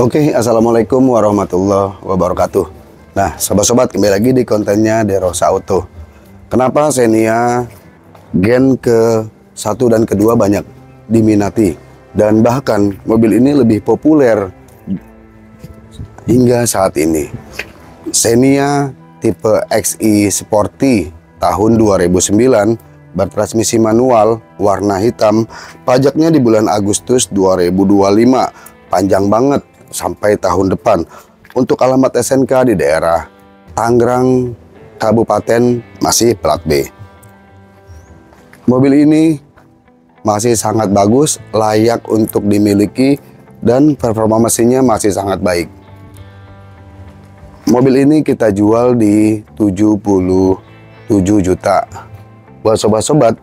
Oke, assalamualaikum warahmatullahi wabarakatuh. Nah, sobat-sobat, kembali lagi di kontennya Derosa Auto. Kenapa Xenia Gen ke-1 dan kedua banyak diminati, dan bahkan mobil ini lebih populer hingga saat ini. Xenia tipe XI Sporty tahun 2009, bertransmisi manual, warna hitam, pajaknya di bulan Agustus 2025, panjang banget sampai tahun depan. Untuk alamat SNK di daerah Tangerang Kabupaten, masih plat B. Mobil ini masih sangat bagus, layak untuk dimiliki, dan performa mesinnya masih sangat baik. Mobil ini kita jual di 77 juta. Buat sobat-sobat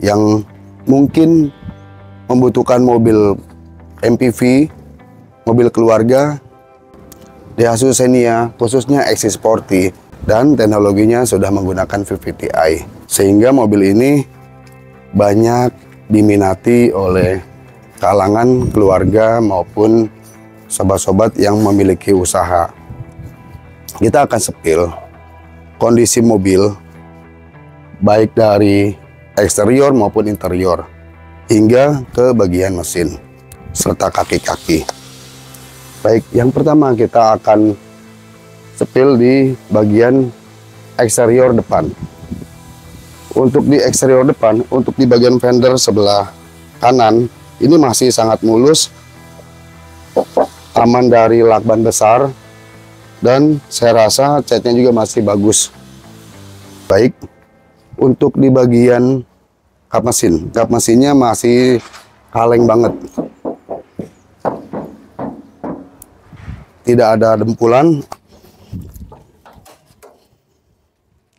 yang mungkin membutuhkan mobil MPV, mobil keluarga, Daihatsu Xenia khususnya XI Sporty, dan teknologinya sudah menggunakan VVT-i, sehingga mobil ini banyak diminati oleh kalangan keluarga maupun sobat-sobat yang memiliki usaha. Kita akan sepil kondisi mobil baik dari eksterior maupun interior hingga ke bagian mesin serta kaki-kaki. Baik, yang pertama kita akan sepil di bagian eksterior depan. Untuk di eksterior depan, untuk di bagian fender sebelah kanan, ini masih sangat mulus, aman dari lakban besar, dan saya rasa catnya juga masih bagus. Baik, untuk di bagian kap mesinnya masih kaleng banget. Tidak ada dempulan.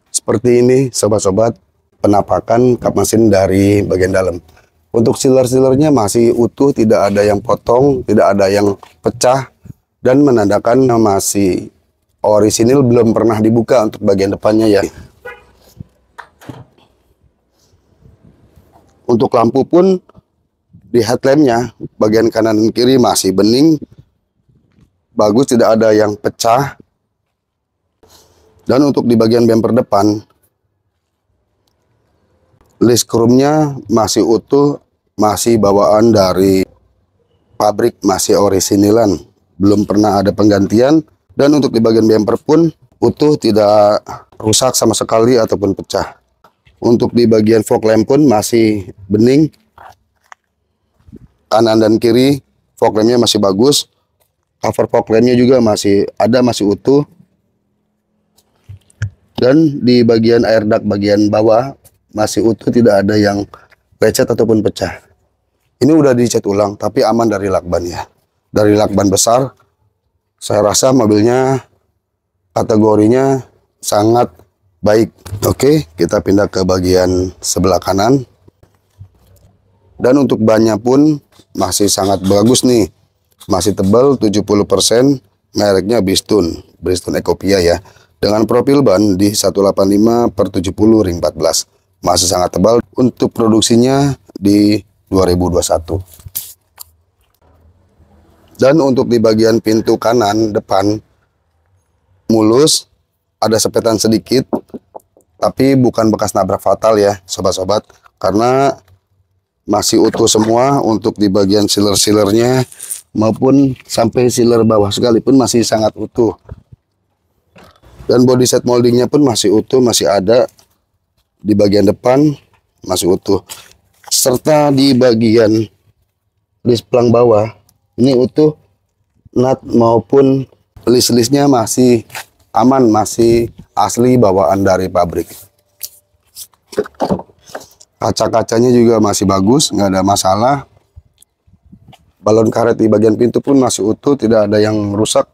Seperti ini sobat-sobat penampakan kap mesin dari bagian dalam. Untuk sealer-sealernya masih utuh, tidak ada yang potong, tidak ada yang pecah, dan menandakan masih orisinil, belum pernah dibuka untuk bagian depannya ya. Untuk lampu pun di headlampnya bagian kanan dan kiri masih bening, bagus, tidak ada yang pecah. Dan untuk di bagian bumper depan, list chrome-nya masih utuh, masih bawaan dari pabrik, masih orisinilan, belum pernah ada penggantian. Dan untuk di bagian bumper pun utuh, tidak rusak sama sekali ataupun pecah. Untuk di bagian fog lamp pun masih bening, kanan dan kiri fog lampnya masih bagus. Cover fog lampnya juga masih ada, masih utuh. Dan di bagian air duct bagian bawah masih utuh, tidak ada yang lecet ataupun pecah. Ini udah dicat ulang, tapi aman dari lakban ya. Dari lakban besar, saya rasa mobilnya kategorinya sangat baik. Oke, kita pindah ke bagian sebelah kanan. Dan untuk bannya pun masih sangat bagus nih. Masih tebal 70%, mereknya Bridgestone Ecopia ya. Dengan profil ban di 185/70 ring 14. Masih sangat tebal. Untuk produksinya di 2021. Dan untuk di bagian pintu kanan depan mulus, ada sepetan sedikit, tapi bukan bekas nabrak fatal ya sobat-sobat, karena masih utuh semua. Untuk di bagian sealer-sealernya maupun sampai sealer bawah sekalipun masih sangat utuh. Dan body set moldingnya pun masih utuh, masih ada di bagian depan, masih utuh. Serta di bagian list pelang bawah ini utuh, nut maupun list-listnya masih aman, masih asli bawaan dari pabrik. Kaca-kacanya juga masih bagus, nggak ada masalah. Balon karet di bagian pintu pun masih utuh, tidak ada yang rusak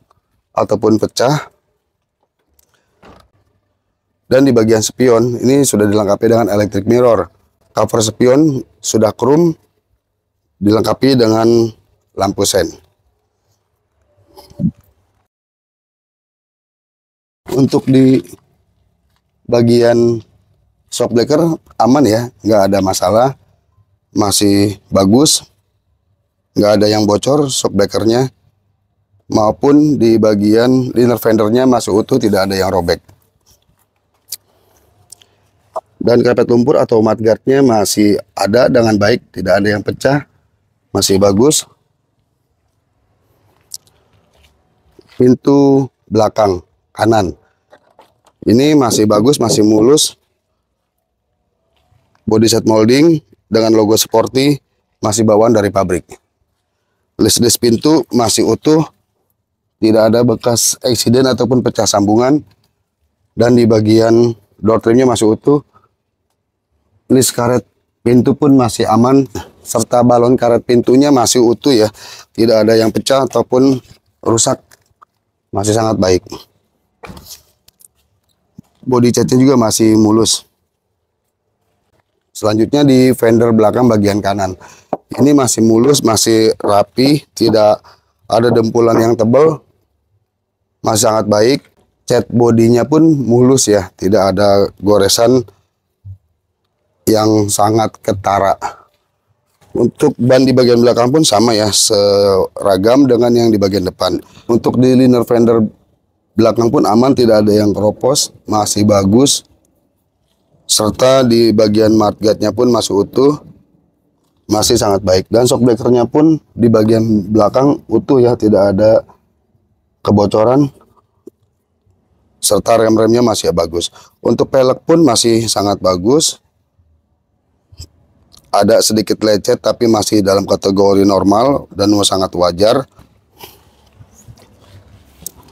ataupun pecah. Dan di bagian spion ini sudah dilengkapi dengan electric mirror. Cover spion sudah chrome, dilengkapi dengan lampu sen. Untuk di bagian shock breaker aman ya, nggak ada masalah, masih bagus, nggak ada yang bocor shock breakernya. maupun di bagian liner fendernya masih utuh, tidak ada yang robek. Dan karpet lumpur atau mudguardnya masih ada dengan baik, tidak ada yang pecah, masih bagus. Pintu belakang kanan ini masih bagus, masih mulus. Body set molding dengan logo sporty, masih bawaan dari pabrik. List pintu masih utuh, tidak ada bekas eksiden ataupun pecah sambungan. Dan di bagian door trimnya masih utuh. List karet pintu pun masih aman, serta balon karet pintunya masih utuh ya, tidak ada yang pecah ataupun rusak, masih sangat baik. Body catnya juga masih mulus. Selanjutnya di fender belakang bagian kanan, ini masih mulus, masih rapi, tidak ada dempulan yang tebal, masih sangat baik. Cat bodinya pun mulus ya, tidak ada goresan yang sangat ketara. Untuk ban di bagian belakang pun sama ya, seragam dengan yang di bagian depan. Untuk di liner fender belakang pun aman, tidak ada yang keropos, masih bagus. Serta di bagian mudguardnya pun masih utuh, masih sangat baik. Dan shock breakernya pun di bagian belakang utuh ya, tidak ada kebocoran. Serta rem-remnya masih bagus. Untuk pelek pun masih sangat bagus. Ada sedikit lecet tapi masih dalam kategori normal dan sangat wajar.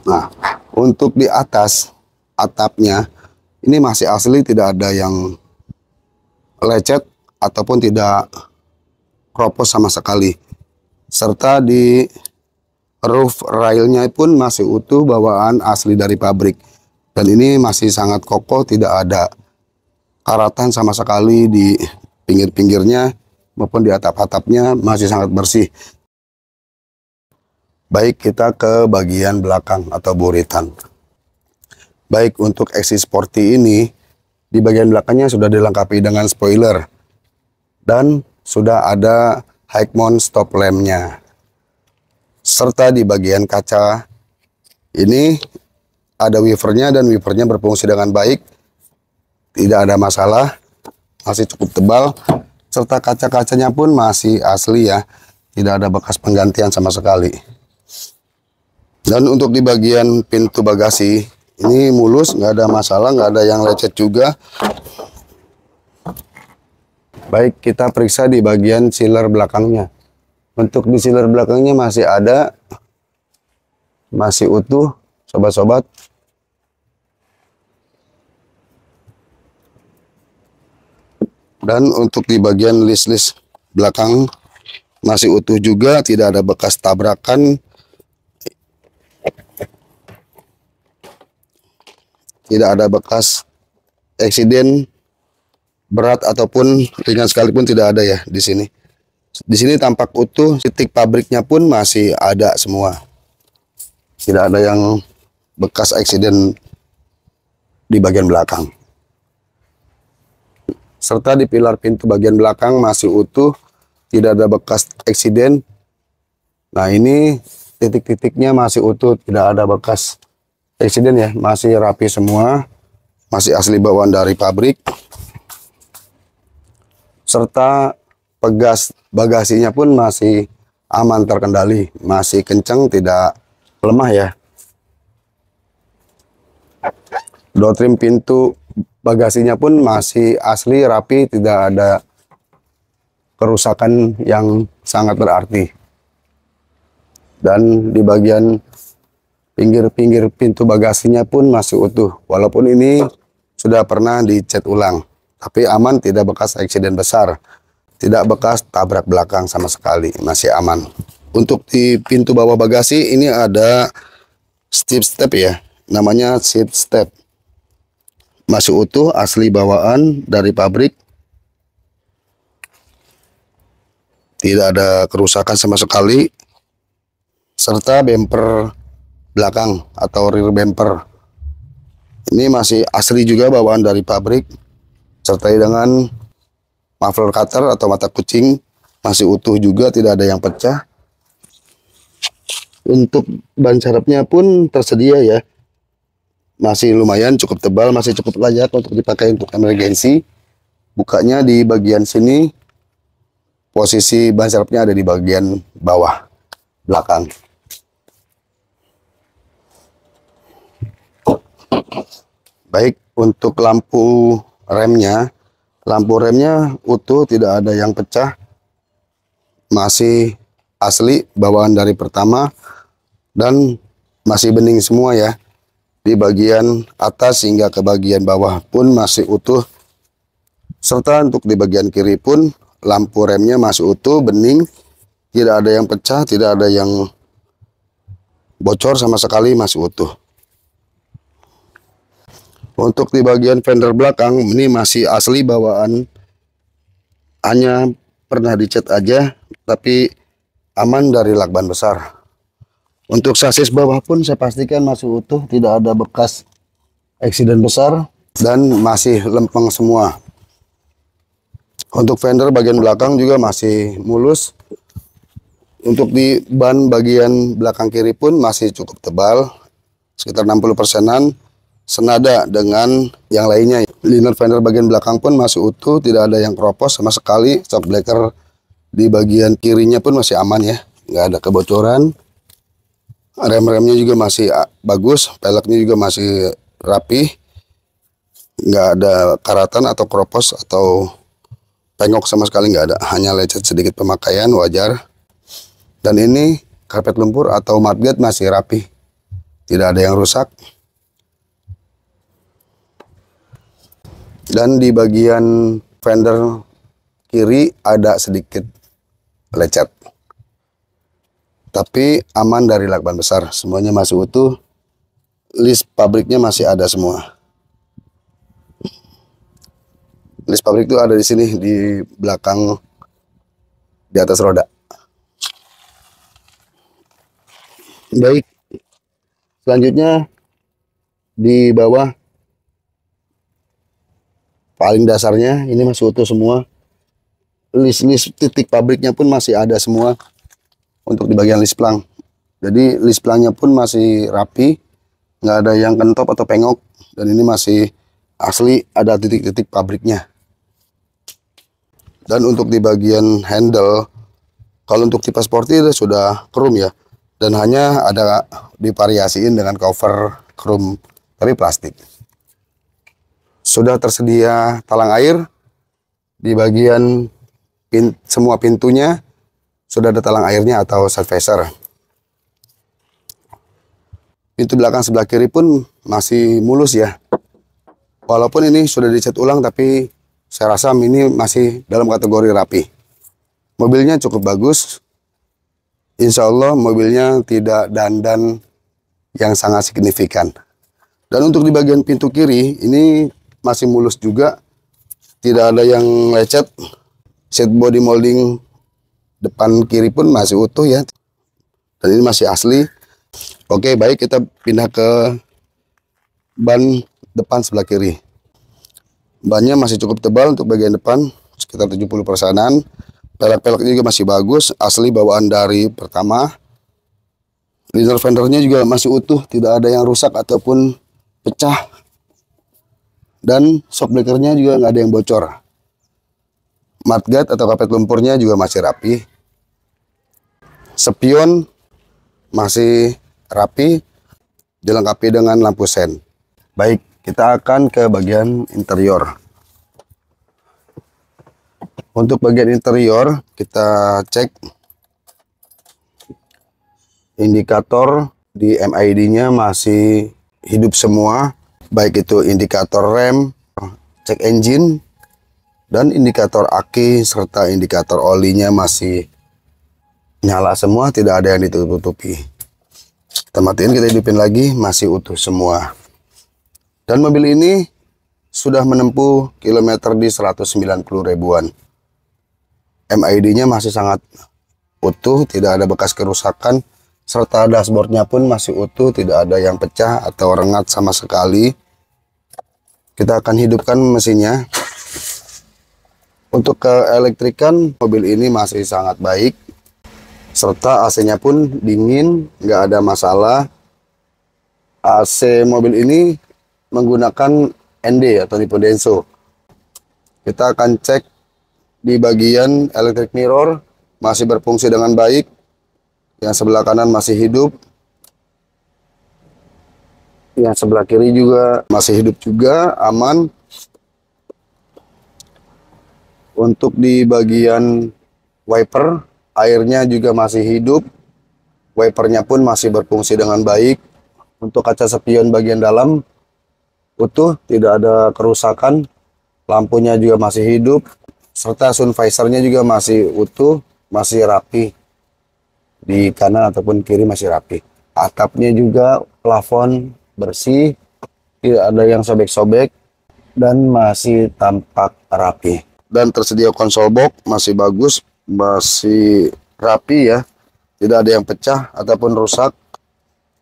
Nah, untuk di atas atapnya ini masih asli, tidak ada yang lecet ataupun tidak kropos sama sekali. Serta di roof railnya pun masih utuh, bawaan asli dari pabrik. Dan ini masih sangat kokoh, tidak ada karatan sama sekali di pinggir-pinggirnya maupun di atap-atapnya, masih sangat bersih. Baik, kita ke bagian belakang atau buritan. Baik, untuk XC Sporty ini di bagian belakangnya sudah dilengkapi dengan spoiler dan sudah ada high mount stop lampnya. Serta di bagian kaca ini ada wipernya dan wipernya berfungsi dengan baik, tidak ada masalah, masih cukup tebal. Serta kaca-kacanya pun masih asli ya, tidak ada bekas penggantian sama sekali. Dan untuk di bagian pintu bagasi ini mulus, nggak ada masalah, nggak ada yang lecet juga. Baik, kita periksa di bagian sealer belakangnya. Untuk di sealer belakangnya masih ada, masih utuh sobat-sobat. Dan untuk di bagian list-list belakang masih utuh juga, tidak ada bekas tabrakan, tidak ada bekas eksiden berat ataupun ringan sekalipun, tidak ada ya di sini. Di sini tampak utuh, titik pabriknya pun masih ada semua. Tidak ada yang bekas eksiden di bagian belakang. Serta di pilar pintu bagian belakang masih utuh, tidak ada bekas eksiden. Nah, ini titik-titiknya masih utuh, tidak ada bekas eksiden ya, masih rapi semua, masih asli bawaan dari pabrik. Serta pegas bagasinya pun masih aman terkendali, masih kencang, tidak lemah ya. Door trim pintu bagasinya pun masih asli, rapi, tidak ada kerusakan yang sangat berarti. Dan di bagian pinggir-pinggir pintu bagasinya pun masih utuh, walaupun ini sudah pernah dicat ulang, tapi aman, tidak bekas eksiden besar, tidak bekas tabrak belakang sama sekali, masih aman. Untuk di pintu bawah bagasi ini ada step ya, namanya seat step. Masih utuh, asli bawaan dari pabrik. Tidak ada kerusakan sama sekali. Serta bumper belakang atau rear bumper ini masih asli juga bawaan dari pabrik. Sertai dengan muffler cutter atau mata kucing masih utuh juga, tidak ada yang pecah. Untuk ban serepnya pun tersedia ya, masih lumayan cukup tebal, masih cukup layak untuk dipakai untuk emergensi. Bukanya di bagian sini, posisi ban serepnya ada di bagian bawah belakang. Baik, untuk lampu remnya utuh, tidak ada yang pecah, masih asli bawaan dari pertama, dan masih bening semua ya. Di bagian atas hingga ke bagian bawah pun masih utuh, serta untuk di bagian kiri pun lampu remnya masih utuh, bening, tidak ada yang pecah, tidak ada yang bocor sama sekali, masih utuh. Untuk di bagian fender belakang ini masih asli bawaan, hanya pernah dicat aja, tapi aman dari lakban besar. Untuk sasis bawah pun saya pastikan masih utuh, tidak ada bekas eksiden besar, dan masih lempeng semua. Untuk fender bagian belakang juga masih mulus. Untuk di ban bagian belakang kiri pun masih cukup tebal, sekitar 60%-an, senada dengan yang lainnya. Liner fender bagian belakang pun masih utuh, tidak ada yang keropos sama sekali. Shock breaker di bagian kirinya pun masih aman ya, nggak ada kebocoran. Rem-remnya juga masih bagus, peleknya juga masih rapi, nggak ada karatan atau keropos atau pengok sama sekali, nggak ada, hanya lecet sedikit pemakaian, wajar. Dan ini karpet lumpur atau mudguard masih rapi, tidak ada yang rusak. Dan di bagian fender kiri ada sedikit lecet, tapi aman dari lakban besar, semuanya masih utuh. List pabriknya masih ada semua. List pabrik itu ada di sini, di belakang, di atas roda. Baik, selanjutnya di bawah paling dasarnya ini masih utuh semua. List titik pabriknya pun masih ada semua untuk di bagian list plang. Jadi list plangnya pun masih rapi, nggak ada yang kentop atau pengok, dan ini masih asli, ada titik-titik pabriknya. Dan untuk di bagian handle, kalau untuk tipe sporty sudah chrome ya, dan hanya ada divariasiin dengan cover chrome tapi plastik. Sudah tersedia talang air di bagian semua pintunya, sudah ada talang airnya atau side visor. Pintu belakang sebelah kiri pun masih mulus ya, walaupun ini sudah dicat ulang, tapi saya rasa ini masih dalam kategori rapi. Mobilnya cukup bagus, insya Allah mobilnya tidak dandan yang sangat signifikan. Dan untuk di bagian pintu kiri ini masih mulus juga, tidak ada yang lecet. Seat body molding depan kiri pun masih utuh ya, dan ini masih asli. Oke, baik, kita pindah ke ban depan sebelah kiri. Bannya masih cukup tebal untuk bagian depan, sekitar 70%-an. Pelek-peleknya juga masih bagus, asli bawaan dari pertama. Liner fendernya juga masih utuh, tidak ada yang rusak ataupun pecah. Dan shock breakernya juga nggak ada yang bocor. Mudguard atau karpet lumpurnya juga masih rapi. Spion masih rapi, dilengkapi dengan lampu sen. Baik, kita akan ke bagian interior. Untuk bagian interior kita cek indikator di MID-nya masih hidup semua, baik itu indikator rem, cek engine, dan indikator aki serta indikator olinya masih nyala semua, tidak ada yang ditutup-tutupi. Kita matiin, kita hidupin lagi, masih utuh semua. Dan mobil ini sudah menempuh kilometer di 190 ribuan. MID-nya masih sangat utuh, tidak ada bekas kerusakan, serta dashboardnya pun masih utuh, tidak ada yang pecah atau rengat sama sekali. Kita akan hidupkan mesinnya. Untuk keelektrikan mobil ini masih sangat baik. serta AC-nya pun dingin, nggak ada masalah. AC mobil ini menggunakan ND atau tipe Denso. Kita akan cek di bagian electric mirror masih berfungsi dengan baik. Yang sebelah kanan masih hidup. Yang sebelah kiri juga masih hidup juga, aman. Untuk di bagian wiper, airnya juga masih hidup. Wipernya pun masih berfungsi dengan baik. Untuk kaca spion bagian dalam utuh, tidak ada kerusakan. Lampunya juga masih hidup. Serta sun visornya juga masih utuh, masih rapi. Di kanan ataupun kiri masih rapi. Atapnya juga plafon bersih, tidak ada yang sobek-sobek, dan masih tampak rapi. Dan tersedia konsol box masih bagus, masih rapi ya, tidak ada yang pecah ataupun rusak.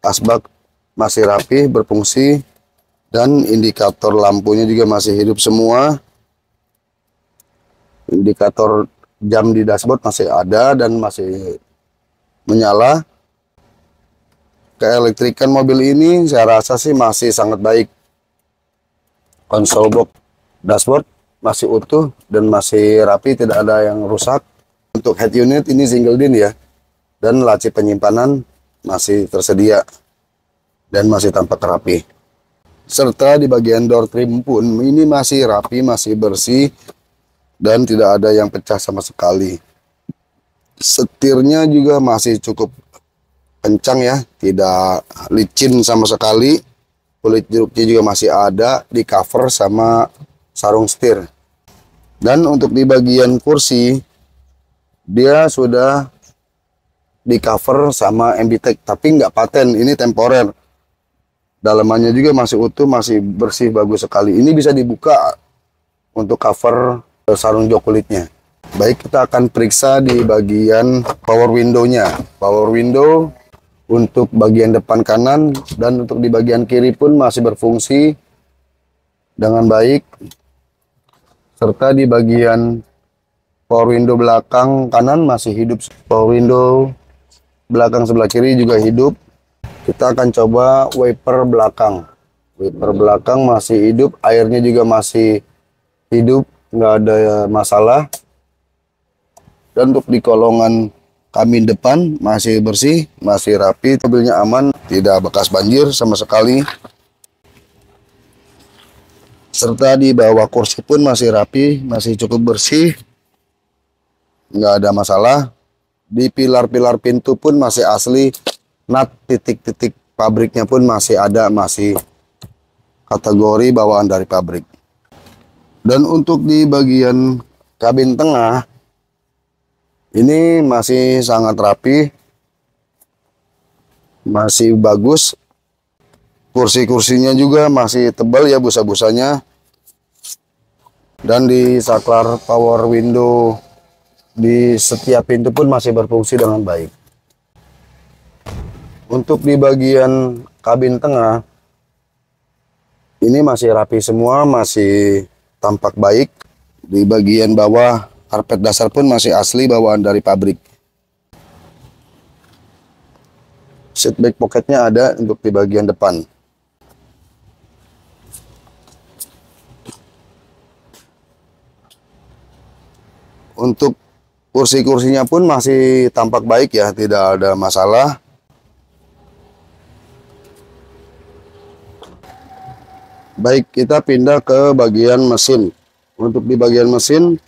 Asbak masih rapi, berfungsi, dan indikator lampunya juga masih hidup semua. Indikator jam di dashboard masih ada dan masih menyala. Keelektrikan mobil ini saya rasa sih masih sangat baik. Konsol box dashboard masih utuh dan masih rapi, tidak ada yang rusak. Untuk head unit ini single din ya, dan laci penyimpanan masih tersedia dan masih tampak rapi. Serta di bagian door trim pun ini masih rapi, masih bersih, dan tidak ada yang pecah sama sekali. Setirnya juga masih cukup kencang ya, tidak licin sama sekali. Kulit jeruknya juga masih ada, di cover sama sarung setir. Dan untuk di bagian kursi, dia sudah di cover sama MBTEK, tapi nggak paten, ini temporer. Dalamannya juga masih utuh, masih bersih, bagus sekali. Ini bisa dibuka untuk cover sarung jok kulitnya. Baik, kita akan periksa di bagian power window-nya. Power window untuk bagian depan kanan dan untuk di bagian kiri pun masih berfungsi dengan baik. Serta di bagian power window belakang kanan masih hidup. Power window belakang sebelah kiri juga hidup. Kita akan coba wiper belakang. Wiper belakang masih hidup, airnya juga masih hidup, nggak ada masalah. Dan untuk di kolongan kamin depan masih bersih, masih rapi, mobilnya aman, tidak bekas banjir sama sekali. Serta di bawah kursi pun masih rapi, masih cukup bersih, nggak ada masalah. Di pilar-pilar pintu pun masih asli, nut titik-titik pabriknya pun masih ada, masih kategori bawaan dari pabrik. Dan untuk di bagian kabin tengah, ini masih sangat rapi, masih bagus. Kursi-kursinya juga masih tebal ya busa-busanya. Dan di saklar power window di setiap pintu pun masih berfungsi dengan baik. Untuk di bagian kabin tengah, ini masih rapi semua, masih tampak baik. Di bagian bawah, karpet dasar pun masih asli bawaan dari pabrik. Seat back pocketnya ada untuk di bagian depan. Untuk kursi-kursinya pun masih tampak baik ya, tidak ada masalah. Baik, kita pindah ke bagian mesin. Untuk di bagian mesin,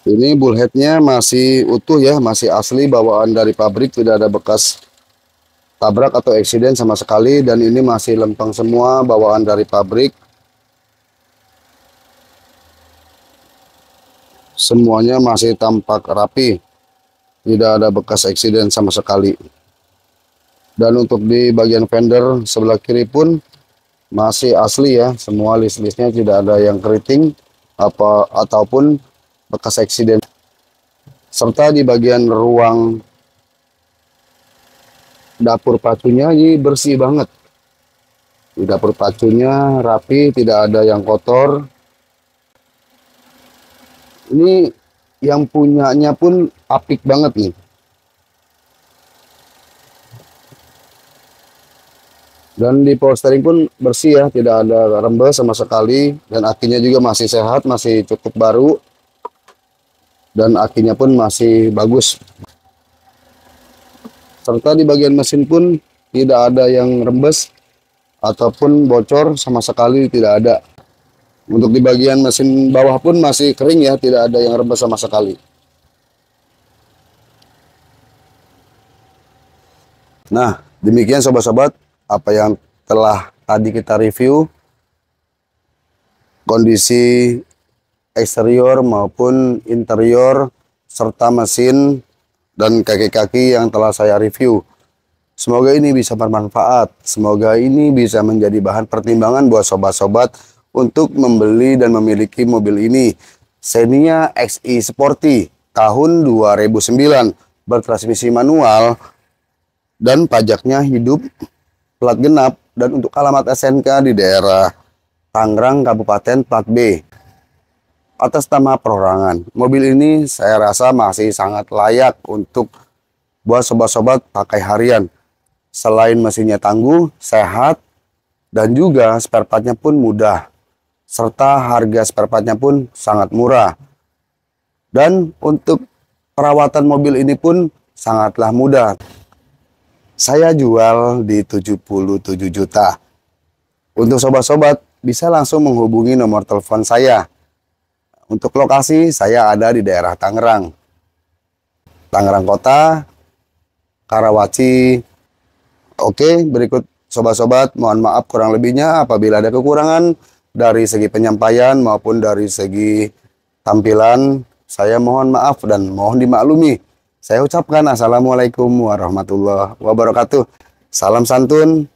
ini bullheadnya masih utuh ya, masih asli bawaan dari pabrik, tidak ada bekas tabrak atau eksiden sama sekali. Dan ini masih lempeng semua bawaan dari pabrik. Semuanya masih tampak rapi, tidak ada bekas eksiden sama sekali. Dan untuk di bagian fender sebelah kiri pun masih asli ya, semua list-listnya tidak ada yang keriting ataupun bekas eksiden. Serta di bagian ruang dapur pacunya ini bersih banget. Di dapur pacunya rapi, tidak ada yang kotor. Ini yang punyanya pun apik banget nih. Dan di power steering pun bersih ya, tidak ada rembes sama sekali. Dan akinya juga masih sehat, masih cukup baru. Dan akinya pun masih bagus. Serta di bagian mesin pun tidak ada yang rembes ataupun bocor, sama sekali tidak ada. Untuk di bagian mesin bawah pun masih kering ya, tidak ada yang rembes sama sekali. Nah, demikian sobat-sobat apa yang telah tadi kita review, kondisi eksterior maupun interior serta mesin dan kaki-kaki yang telah saya review. Semoga ini bisa bermanfaat, semoga ini bisa menjadi bahan pertimbangan buat sobat-sobat untuk membeli dan memiliki mobil ini. Xenia XI Sporty tahun 2009, bertransmisi manual dan pajaknya hidup, plat genap, dan untuk alamat SNK di daerah Tangerang Kabupaten plat B. Atas nama perorangan, mobil ini saya rasa masih sangat layak untuk buat sobat-sobat pakai harian. Selain mesinnya tangguh, sehat, dan juga spare partnya pun mudah. Serta harga spare partnya pun sangat murah. Dan untuk perawatan mobil ini pun sangatlah mudah. Saya jual di 77 juta. Untuk sobat-sobat bisa langsung menghubungi nomor telepon saya. Untuk lokasi saya ada di daerah Tangerang. Tangerang Kota, Karawaci. Oke, berikut sobat-sobat, mohon maaf kurang lebihnya apabila ada kekurangan dari segi penyampaian maupun dari segi tampilan. Saya mohon maaf dan mohon dimaklumi. Saya ucapkan assalamualaikum warahmatullahi wabarakatuh. Salam santun.